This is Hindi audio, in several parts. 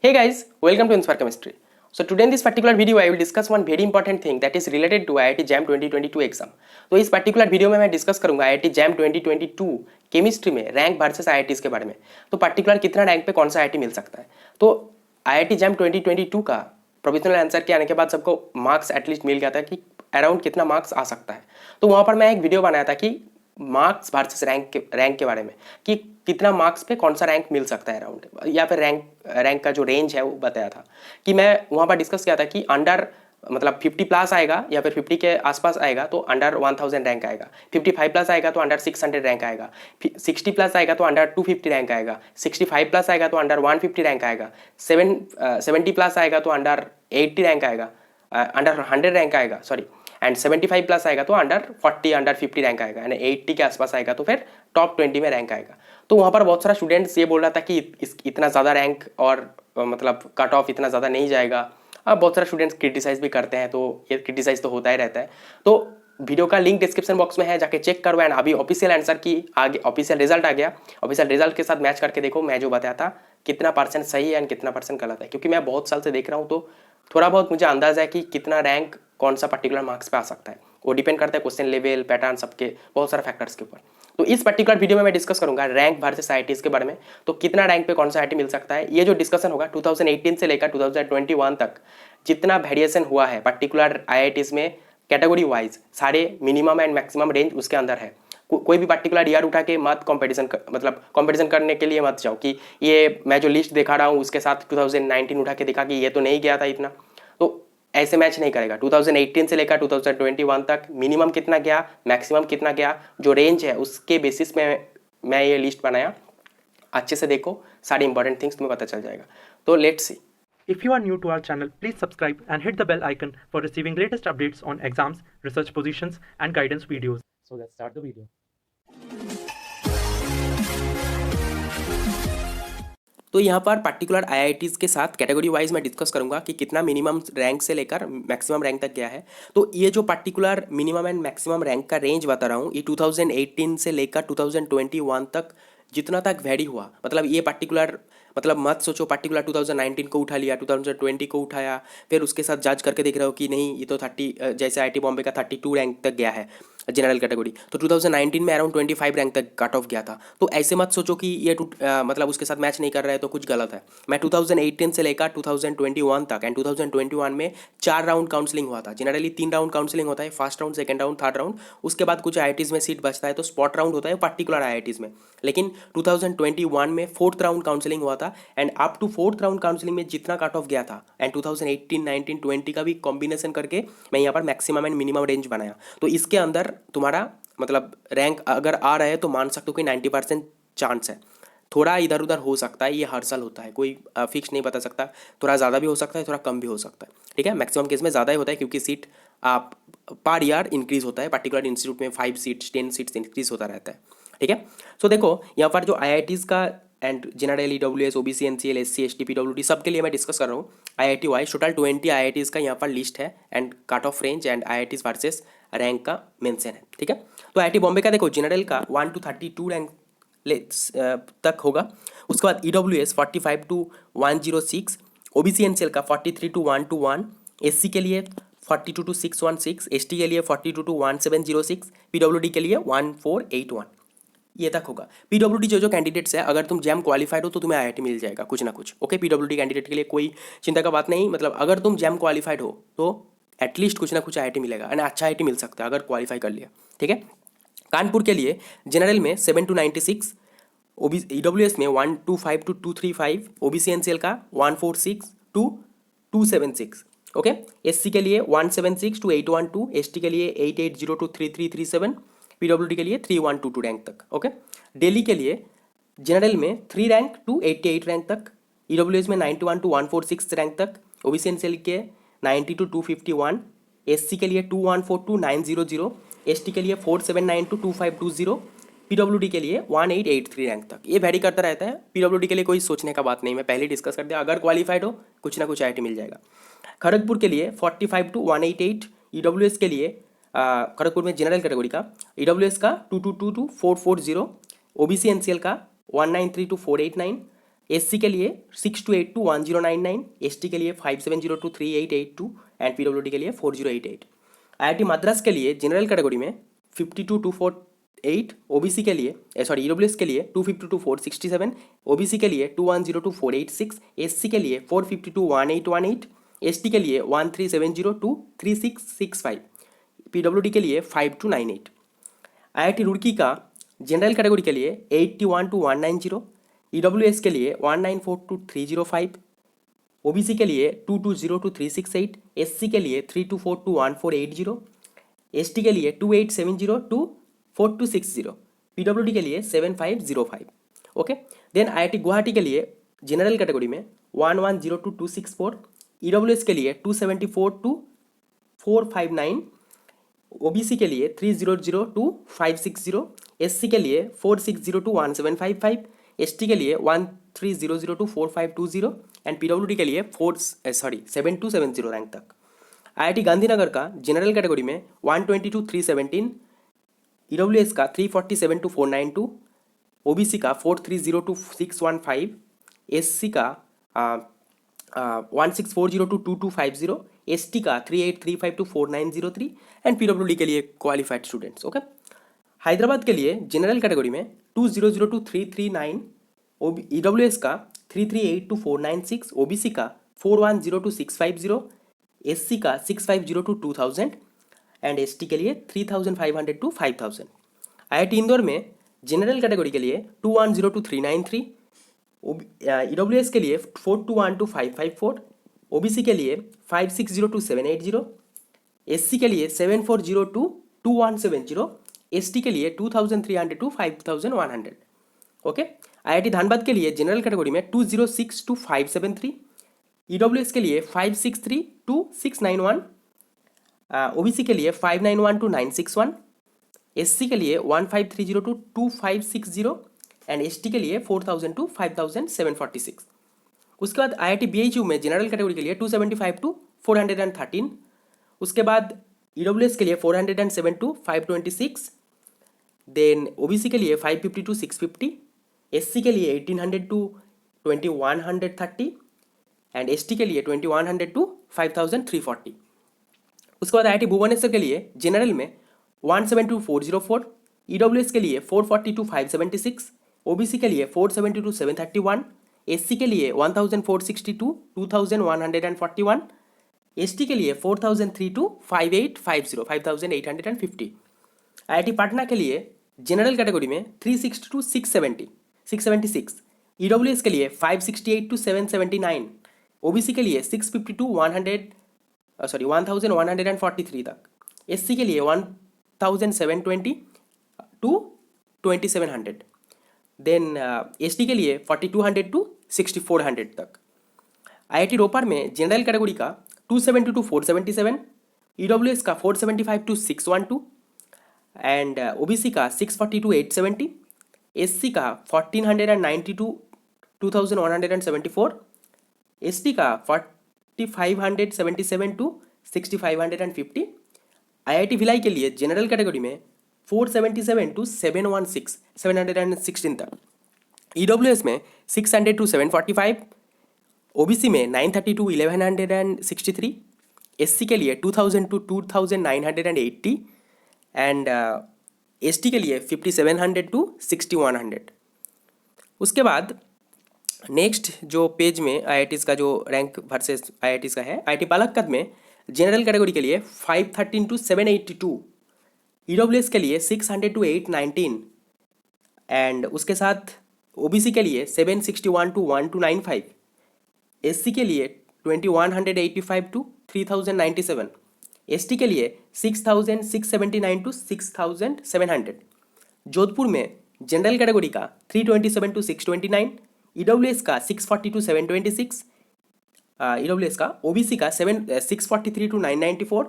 Hey guys, welcome to Inspire Chemistry. So today in this particular video I will discuss one very important thing that is related to IIT JAM 2022 exam. तो इस पर्टिकुलर वीडियो में मैं डिस्कस करूंगा IIT JAM 2022 केमिस्ट्री में रैंक वर्सेस IITs के बारे में. तो पर्टिकुलर कितना रैंक पे कौन सा IIT मिल सकता है. तो IIT JAM 2022 का प्रोविजनल आंसर के आने के बाद सबको मार्क्स एटलीस्ट मिल गया था कि अराउंड कितना मार्क्स आ सकता है. तो वहाँ पर मैं एक वीडियो बनाया था कि मार्क्स वर्सेस रैंक के बारे में कि कितना मार्क्स पे कौन सा रैंक मिल सकता है अराउंड, या फिर रैंक का जो रेंज है वो बताया था. कि मैं वहाँ पर डिस्कस किया था कि अंडर मतलब 50 प्लस आएगा या फिर 50 के आसपास आएगा तो अंडर 1000 रैंक आएगा, 55 प्लस आएगा तो अंडर 600 रैंक आएगा, 60 प्लस आएगा तो अंडर 250 रैंक आएगा, 65 प्लस आएगा तो अंडर 150 रैंक आएगा, 70 प्लस आएगा तो अंडर 80 रैंक आएगा, अंडर 100 रैंक आएगा सॉरी, एंड 75 प्लस आएगा तो अंडर 40 अंडर 50 रैंक आएगा, यानी 80 के आसपास आएगा तो फिर टॉप 20 में रैंक आएगा. तो वहाँ पर बहुत सारा स्टूडेंट्स ये बोल रहा था कि इतना ज़्यादा रैंक और मतलब कट ऑफ इतना ज़्यादा नहीं जाएगा. अब बहुत सारे स्टूडेंट्स क्रिटिसाइज भी करते हैं, तो ये क्रिटिसाइज तो होता ही रहता है. तो वीडियो का लिंक डिस्क्रिप्शन बॉक्स में है, जाके चेक करो. एंड अभी ऑफिशियल आंसर की आगे ऑफिशियल रिजल्ट आ गया, ऑफिशियल रिजल्ट के साथ मैच करके देखो मैं जो बताया था कितना परसेंट सही है एंड कितना परसेंट गलत है. क्योंकि मैं बहुत साल से देख रहा हूँ तो थोड़ा बहुत मुझे अंदाजा है कि कितना रैंक कौन सा पर्टिकुलर मार्क्स पे आ सकता है. वो डिपेंड करता है क्वेश्चन लेवल, पैटर्न, सबके बहुत सारे फैक्टर्स के ऊपर. तो इस पर्टिकुलर वीडियो में मैं डिस्कस करूंगा रैंक वर्सेस आईआईटीज के बारे में. तो कितना रैंक पे कौन सा आईआईटी मिल सकता है, ये जो डिस्कशन होगा 2018 से लेकर 2021 तक जितना वेरिएशन हुआ है पर्टिकुलर आईआईटीज में कैटेगरी वाइज, सारे मिनिमम एंड मैक्सिमम रेंज उसके अंदर है. कोई भी पर्टिकुलर ईयर उठा के मत मतलब कंपटीशन करने के लिए मत जाओ कि ये मैं जो लिस्ट दिखा रहा हूँ उसके साथ 2019 उठा के दिखा कि ये तो नहीं गया था इतना. तो ऐसे मैच नहीं करेगा. 2018 से लेकर 2021 तक मिनिमम कितना गया, मैक्सिमम कितना गया, जो रेंज है उसके बेसिस में मैं ये लिस्ट बनाया. अच्छे से देखो, सारी इंपॉर्टेंट थिंग्स तुम्हें पता चल जाएगा. तो let's see. If you are new to our channel, please subscribe and hit the bell icon for receiving latest updates on exams, research positions, and guidance videos. So let's start the video. तो यहाँ पर पर्टिकुलर आईआईटीज़ के साथ कैटेगरी वाइज मैं डिस्कस करूँगा कि कितना मिनिमम रैंक से लेकर मैक्सिमम रैंक तक गया है. तो ये जो particular minimum and maximum rank का रेंज बता रहा हूँ ये 2018 से लेकर 2021 तक जितना तक वेरी हुआ. मतलब ये पर्टिकुलर मतलब मत सोचो पर्टिकुलर 2019 को उठा लिया, 2020 को उठाया, फिर उसके साथ जज करके देख रहे हो कि नहीं ये तो 30 जैसे आईआईटी बॉम्बे का 32 रैंक तक गया है जनरल कैटेगरी, तो 2019 में अराउंड 25 रैंक तक कट ऑफ गया था. तो ऐसे मत सोचो कि ये मतलब उसके साथ मैच नहीं कर रहा है तो कुछ गलत है. मैं 2018 से लेकर 2021 तक एंड 2021 में 4 राउंड काउंसलिंग हुआ था. जनरली 3 राउंड काउंसलिंग होता है, first round, second round, third round. उसके बाद कुछ आईआईटीज़ में सीट बचता है तो स्पॉट राउंड होता है पर्टिकुलर आईआईटीज़ में. लेकिन 2021 में 4th राउंड काउंसलिंग हुआ था and up to 4th round counselling में जितना कट ऑफ गया था एंड 2018, 19, 20 का भी कॉम्बिनेशन करके मैं यहाँ पर मैक्सिमम एंड मिनिमम रेंज बनाया. तो इसके अंदर तुम्हारा मतलब रैंक अगर आ रहा है तो मान सकते हो कि 90% चांस है. थोड़ा इधर उधर हो सकता है, ये हर साल होता है, कोई फिक्स नहीं बता सकता. थोड़ा ज़्यादा भी हो सकता है, थोड़ा कम भी हो सकता है. ठीक है, मैक्सिमम केस में ज़्यादा ही होता है क्योंकि सीट आप पर ईयर इंक्रीज होता है. पर्टिकुलर इंस्टीट्यूट में 5 सीट्स 10 सीट्स इंक्रीज होता रहता है. ठीक है. सो देखो यहाँ पर जो आईआईटीज़ का and general EWS, OBC, NCL, SC, ST, PWD सबके लिए मैं डिस्कस कर रहा हूँ आईआईटी वाइज. टोटल 20 आईआईटीज़ का यहाँ पर लिस्ट है and cut off range and IITs versus rank का मेंशन है. ठीक है. तो आईआईटी बॉम्बे का देखो जनरल का 1 to 32 रैंक तक होगा. उसके बाद ईडब्ल्यूएस 45 to 106, ओबीसी एनसीएल का 43 to 121, एससी के लिए 42 to 616, एसटी के लिए 42 to 1706, पीडब्ल्यूडी के लिए 1481, ये तक होगा. पीडब्ल्यूडी जो कैंडिडेट्स है, अगर तुम जैम क्वालिफाइड हो तो तुम्हें आईआईटी मिल जाएगा कुछ ना कुछ. ओके, पीडब्ल्यूडी कैंडिडेट के लिए कोई चिंता का बात नहीं. मतलब अगर तुम जैम क्वालिफाइड हो तो एटलीस्ट कुछ ना कुछ आईआईटी मिलेगा एंड अच्छा आईआईटी मिल सकता है अगर क्वालिफाई कर लिया. ठीक है. कानपुर के लिए जनरल में 7 to 96, ईडब्ल्यूएस में 125 to 235, ओबीसी एनसीएल का 146 to 276. ओके. एससी के लिए 176 to 812, एसटी के लिए 880 to 3337, पीडब्ल्यूडी के लिए 3122 रैंक तक. ओके. दिल्ली के लिए जनरल में 3 रैंक टू 88 रैंक तक, ईडब्ल्यूएस में 91 to 146 रैंक तक, ओबीसी एनसीएल के 90 to 251, एससी के लिए 214 to 900, एसटी के लिए 479 to 2520, पीडब्ल्यूडी के लिए 1883 रैंक तक. ये वेरी करता रहता है. पीडब्ल्यूडी के लिए कोई सोचने का बात नहीं, मैं पहले डिस्कस कर दिया. अगर क्वालिफाइड हो कुछ ना कुछ आईआईटी मिल जाएगा. खड़गपुर के लिए 45 to 188, ईडब्ल्यूएस के लिए खड़गपुर में जनरल कैटेगरी का ईडब्ल्यूएस का 222 to 440, ओबीसी एनसीएल का 193 to 489, एससी के लिए 62821099, एसटी के लिए 57023882 एंड पीडब्ल्यूडी के लिए 4088। आईआईटी मद्रास के लिए जनरल कैटेगरी में 52248, ओबीसी के लिए ईडब्ल्यूएस के लिए 252467, ओबीसी के लिए 21024886, एससी के लिए 4521818, एसटी के लिए 1370236665, पीडब्ल्यूडी के लिए 5298। आईआईटी रुड़की का जनरल कैटेगरी के लिए 812190, ईडब्ल्यूएस के लिए 1942305, ओबीसी के लिए 22022368, एससी के लिए 32421480, एसटी के लिए 2870242660, पीडब्ल्यूडी के लिए 7505। ओके, देन आईआईटी गुवाहाटी के लिए जनरल कैटेगरी में 1102264, ईडब्ल्यूएस के लिए 2742 ओबीसी के लिए 3002 एससी के लिए 4602 एसटी के लिए 130024 एंड पीडब्ल्यूडी के लिए 7270 रैंक तक। आईआईटी गांधीनगर का जनरल कैटेगरी में 122 ईडब्ल्यूएस का 347 492, ओबीसी का 4302 615, एससी का 1640 एसटी का 3835 4903 एंड पीडब्ल्यूडी के लिए क्वालिफाइड स्टूडेंट्स। ओके, हैदराबाद के लिए जनरल कैटेगरी में 2002 ईडब्ल्यूएस का 3382 496, ओबीसी का 4102 650, एससी का 6502 2000 एंड एसटी के लिए 3500 5000। आईआईटी इंदौर में जनरल कैटेगरी के लिए 2102 393, ईडब्ल्यूएस के लिए 4212 554, ओबीसी के लिए 5602 780, एससी के लिए 7402 2170, एसटी के लिए 2300 5100। ओके, आईआईटी धनबाद के लिए जनरल कैटेगरी में 2062 573, ईडब्ल्यूएस के लिए 563 691, ओबीसी के लिए 5912 961, एससी के लिए 1530 2560 एंड एसटी के लिए 4000 5746। उसके बाद आईआईटी बीएचयू में जनरल कैटेगरी के लिए 275 413, उसके बाद ईडब्ल्यूएस के लिए 407 526, देन ओबीसी के लिए 550 650, एससी के लिए 1800 2130 एंड एसटी के लिए 2100 5340। उसके बाद आईआईटी भुवनेश्वर के लिए जनरल में 172 404, ईडब्ल्यूएस के लिए 442 576, ओबीसी के लिए 472 731, एससी के लिए 1462 2141, एसटी के लिए 4032 5850 5850। आईआईटी पटना के लिए जनरल कैटेगरी में 362 676, ईडब्ल्यूएस के लिए 568 779, ओबीसी के लिए 652 1143 तक, एससी के लिए 1720 2700, देन एसटी के लिए 4200 6400 तक। आईआईटी रोपर में जनरल कैटेगरी का 272 477, ईडब्ल्यूएस का 475 612 एंड ओबीसी का 642 870, एससी का 1492 2174, एसटी का 4577 6550। आईआईटी भिलाई के लिए जनरल कैटेगरी में 477 716 तक, ईडब्ल्यूएस में 600 745, ओबीसी में 930 1163, एससी के लिए 2000 2980 एंड एसटी के लिए 5700 6100। उसके बाद नेक्स्ट जो पेज में आईआईटीज़ का जो रैंक वर्सेस आईआईटीज़ का है, आईआईटी पालक्कद में जनरल कैटेगरी के लिए 513 782, ईडब्ल्यूएस के लिए 600 819 एंड उसके साथ ओबीसी के लिए 761 1295, एससी के लिए 2185 3097, एसटी के लिए 6679 6700। जोधपुर में जनरल कैटेगरी का 327 629, ईडब्ल्यूएस का 640 726, ईडब्ल्यूएस का, ओबीसी का 643 994,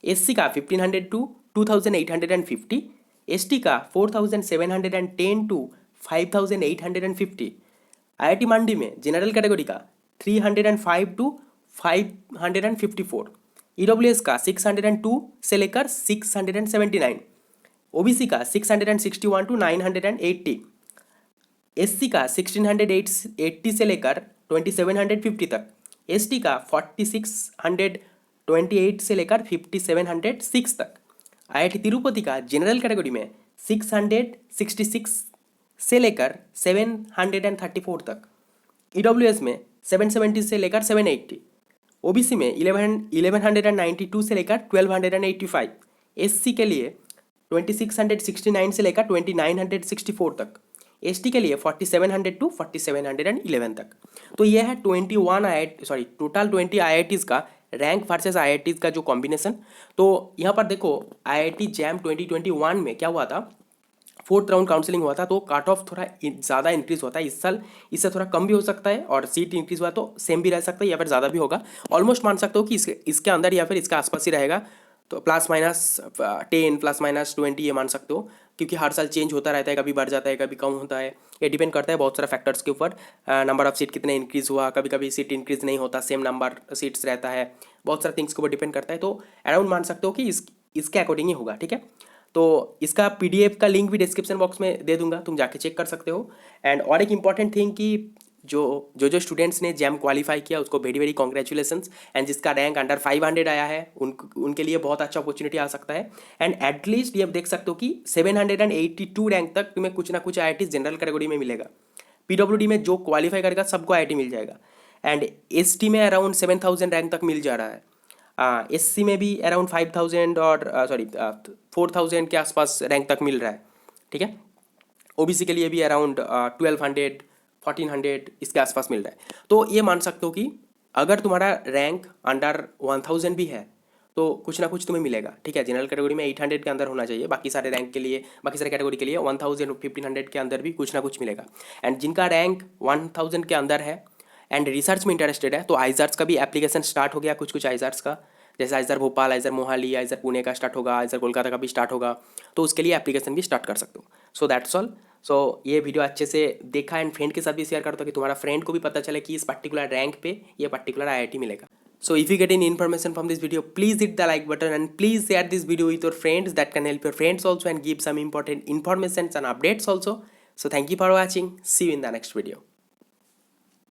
एससी का 1500 2850, एसटी का 4710 5850। आईआईटी मंडी में जनरल कैटेगरी का 305 554, ईडब्ल्यूएस का 602 से लेकर 679, ओबीसी का 661 980, एससी का 1680 से लेकर 2750 तक, एसटी का 4628 से लेकर 5706 तक, आईआईटी तिरुपति का जनरल कैटेगरी में 666 से लेकर 734 तक, ईडब्ल्यूएस में 770 से लेकर 780, ओबीसी में 1192 से लेकर 1285, एससी के लिए 2669 से लेकर 2964 तक, एसटी के लिए 4700 टू 4711 तक। तो ये है 20 आईआईटीज़ का रैंक वर्सेस आईआईटीज़ का जो कॉम्बिनेशन। तो यहाँ पर देखो आईआईटी जैम 2021 में क्या हुआ था, 4th राउंड काउंसलिंग हुआ था, तो कट ऑफ थोड़ा ज़्यादा इंक्रीज होता है। इस साल इससे थोड़ा कम भी हो सकता है, और सीट इंक्रीज हुआ तो सेम भी रह सकता है या फिर ज़्यादा भी होगा। ऑलमोस्ट मान सकते हो कि इसके अंदर या फिर इसके आसपास ही रहेगा, तो +-10 +-20 ये मान सकते हो, क्योंकि हर साल चेंज होता रहता है, कभी बढ़ जाता है कभी कम होता है। ये डिपेंड करता है बहुत सारे फैक्टर्स के ऊपर, नंबर ऑफ सीट कितने इंक्रीज़ हुआ, कभी कभी सीट इंक्रीज नहीं होता, सेम नंबर सीट्स रहता है, बहुत सारे थिंग्स के ऊपर डिपेंड करता है। तो अराउंड मान सकते हो कि इसके अकॉर्डिंग ही होगा, ठीक है। तो इसका पीडीएफ का लिंक भी डिस्क्रिप्शन बॉक्स में दे दूंगा, तुम जाके चेक कर सकते हो। एंड और एक इंपॉर्टेंट थिंग कि जो स्टूडेंट्स ने जैम क्वालिफाई किया उसको वेरी वेरी कॉन्ग्रेचुलेसन्स, एंड जिसका रैंक अंडर 500 आया है उनके लिए बहुत अच्छा अपॉर्चुनिटी आ सकता है। एंड एटलीस्ट ये देख सकते हो कि 782 रैंक तक तुम्हें कुछ ना कुछ आईआईटी जनरल कैटेगरी में मिलेगा। पीडब्ल्यूडी में जो क्वालिफाई करेगा सबको आईआईटी मिल जाएगा। एंड एसटी में अराउंड 7000 रैंक तक मिल जा रहा है, एससी में भी अराउंड 5000 और 4000 के आसपास रैंक तक मिल रहा है, ठीक है। ओबीसी के लिए भी अराउंड 1200 1400 इसके आसपास मिल रहा है। तो ये मान सकते हो कि अगर तुम्हारा रैंक अंडर 1000 भी है तो कुछ ना कुछ तुम्हें मिलेगा, ठीक है। जनरल कैटेगरी में 800 के अंदर होना चाहिए, बाकी सारे रैंक के लिए, बाकी सारे कैटेगरी के लिए 1000 1500 के अंदर भी कुछ ना कुछ मिलेगा। एंड जिनका रैंक 1000 के अंदर है एंड रिसर्च में इंटरेस्टेड है, तो आइजर्स का भी एप्लीकेशन स्टार्ट हो गया, कुछ आइजर्स का, जैसे आइजर भोपाल, आइजर मोहाली, आइजर पुणे का स्टार्ट होगा, आइजर कोलकाता का भी स्टार्ट होगा, तो उसके लिए एप्लीकेशन भी स्टार्ट कर सकते हो। So that's all. सो ये वीडियो अच्छे से देखा एंड फ्रेंड के साथ भी शेयर कर दो कि तुम्हारा फ्रेंड को भी पता चले कि इस पर्टिकुलर रैंक पे ये पर्टिकुलर आईआईटी मिलेगा। So if you get any information from this video, please hit the like button and please share this video with your friends. That can help your friends also and give some important information and updates also. So thank you for watching. See you in the next video.